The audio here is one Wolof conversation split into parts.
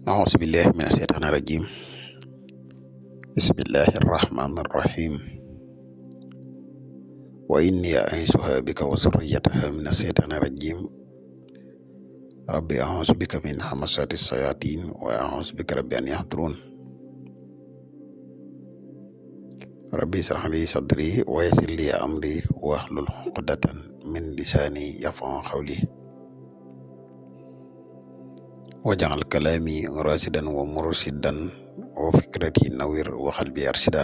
أعوذ بالله من الشيطان الرجيم. بسم الله الرحمن الرحيم. وإني أعيذها بك وذريتها من الشيطان الرجيم. ربي أعوذ بك من همزات الشياطين وأعوذ بك ربي أن يحضرون. ربي اشرح لي صدري ويسر لي أمري واحلل عقدة من لساني يفقهوا قولي. وجعل كلامي راشدا ومرشدا وفكرتي نوير وقلبي أرشدا.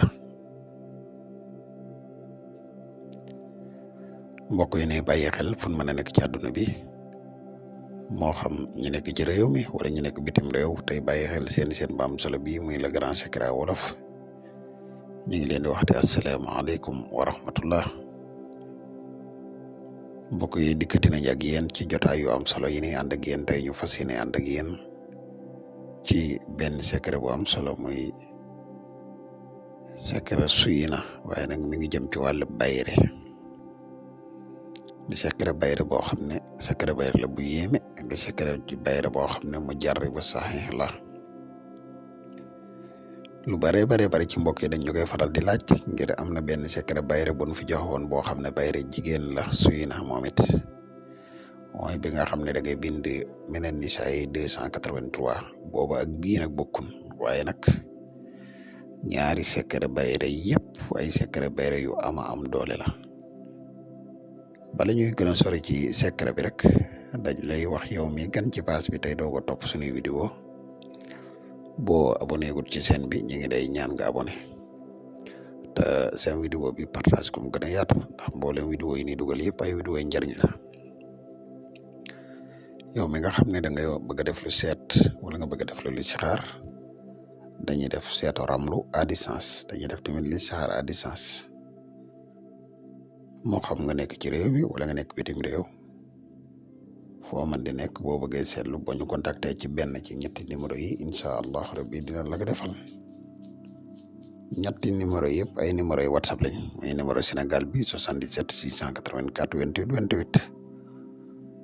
mbokk yi ne bàyyi xel fu mën a nekk ci àdduna bi moo xam ñu nekk ci réew mi wala ñu nekk bitim réew tey bàyyi xel seen ba am solo bi muy le grand secret wolof ñu ngi leen di waxte asalaamaaleykum wa rahmatullah. mbokk yi dikkati nañ ak yéen ci jotaay yu am solo yi ni ànd ak yéen tey ñu fas yéene ànd ak yéen ci benn secret bu am solo muy secret suy na waaye nag mi ngi jëm ci wàllu bayre di secret bayre boo xam ne secret bayre la bu yéeme di secret ci bayre boo xam ne mu jarri bu saxee la lu bare ci mbokk yi dañ ñu koy faral di laaj ngir am na benn secret bayre bu nu fi jox woon boo xam ne bayre jigéen la suy na moom it mooy bi nga xam ne da ngay bind meneen ni say 283 booba ak bii nag bokkun waaye nag ñaari secret bayre yëpp waaye secret bayre yu ama am doole la. bala ñuy gën a sori ci secret bi rek dañ lay wax yow mi gan ci page bi tey doo ko topp suñuy vidéo boo abonné gut ci chaîne bi ñu ngi day ñaan nga abonné te seen vidéo bi partage ko mu gën a yaatu ndax mboolem vidéo yi ni dugal yëpp ay vidéo yi njariñ la. yow mi nga xam ne da ngay bëgg a def lu seet wala nga bëgg a def lu listixaar dañuy def seeto ramlu à distance dañuy def tamit listixaar à distance moo xam nga nekk ci réew mi wala nga nekk bitim réew foo man di nekk boo bëggee seetlu boo ñu contacter ci benn ci ñetti numéro yi incha allah rabbi dina la ko defal. ñetti numéro yëpp ay numéro yi whatsapp lañ muy numéro Sénégal bi 77 684 28 28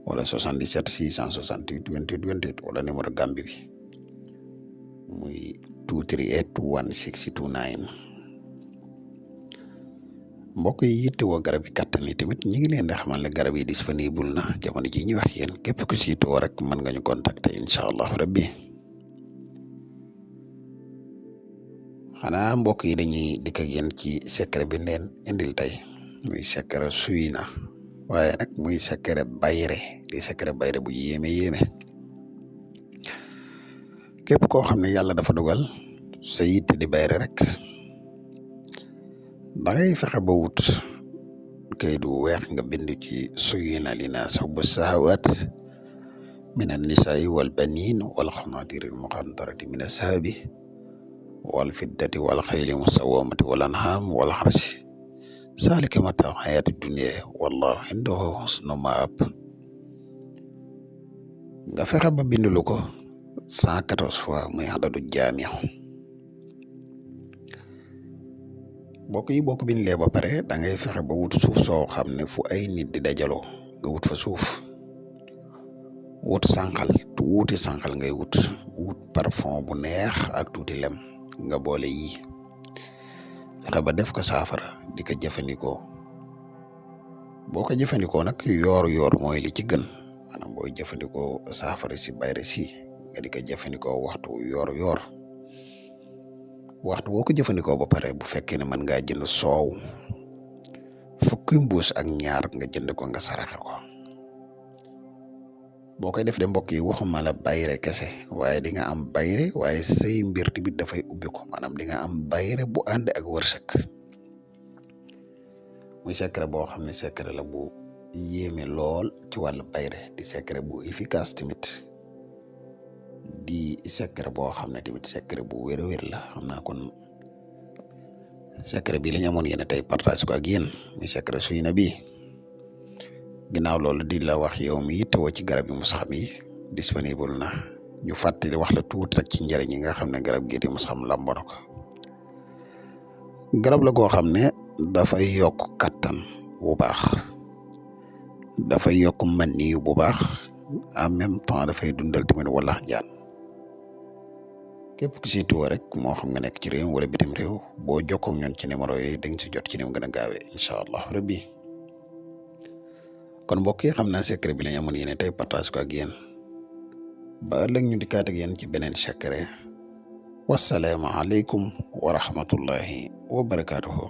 wala 77 668 28 28 wala numéro Gambie bi muy 238 1629. mbokk yi yittewoo garab yi kàttan yi tamit ñi ngi leen di xamal ne garab yi disponible na jamono ji ñu wax yéen képp ku si yittewoo rek mën nga ñu contacter incha allah rabbi. xanaa mbokk yi dañuy dikk ak yéen ci secret bi leen indil tey muy secret suy na waaye nag muy secret bayre di secret bayre bu yéeme képp koo xam ne yàlla dafa dogal sa yitte di bayre rek da ngay fexe ba wut kayit bu weex nga bind ci suyina linaas hubbu sahawaat min annisaai wal baniin wal xanaatiri al muqantarati min ashabi wal fiddati wal xayli musawamati wal anhaam wal xarsi saalika mataa xayaati dunya wallahu indahu husnu maab. nga fexe ba bind lu ko 114 fois muy adadu jaamiu. mbokk yi boo ko bindee ba pare da ngay fexe ba wut suuf soo xam ne fu ay nit di dajaloo nga wut fa suuf wut sànqal tuuti sànqal ngay wut parfum bu neex ak tuuti lem nga boole yi fexe ba def ko saafara di ko jëfandikoo. boo ko jëfandikoo nag yoor mooy li ci gën maanaam booy jëfandikoo saafara si bayre si nga di ko jëfandikoo waxtu yoor waxtu boo ko jëfandikoo ba pare bu fekkee ne mën ngaa jënd soow fukki mbuus ak ñaar nga jënd ko nga saraxe ko. boo koy def de mbokk yi waxuma la bayre kese waaye di nga am bayre waaye say mbir tamit dafay ubbi ko maanaam di nga am bayre bu ànd ak wërsëg. muy secret boo xam ne secret la bu yéeme lool ci wàllu bayre di secret bu efficace tamit di secret boo xam ne tamit secret bu wér la xam naa kon secret bi la ñu amoon yéen tey partage ko ak yéen muy secret suy na bi. ginnaaw loolu di la wax yow mi yittewoo ci garab yi mos xam yi disponible na ñu fàttali wax la tuuti rek ci njëriñ yi nga xam ne garab gii di mos xam lamboo na ko. garab la goo xam ne dafay yokk kattan bu baax dafay yokk maniyu bu baax en même temps dafay dundal tamit walax njaan képp ku si tuwa rek moo xam nga nekk ci réew wala bitim réew boo jokkoo ak ñun ci numéro yi da nga ci jot ci ni mu gën a gaawee incha allah rabbi kon mbokk yi xam naa secret bi lañ amoon yéene tey partage ko ak yéen ba ëllëg ñu dikkaat ak yéen ci beneen secret wasalaamu aleykum wa rahmatullahi wa barakaatuhu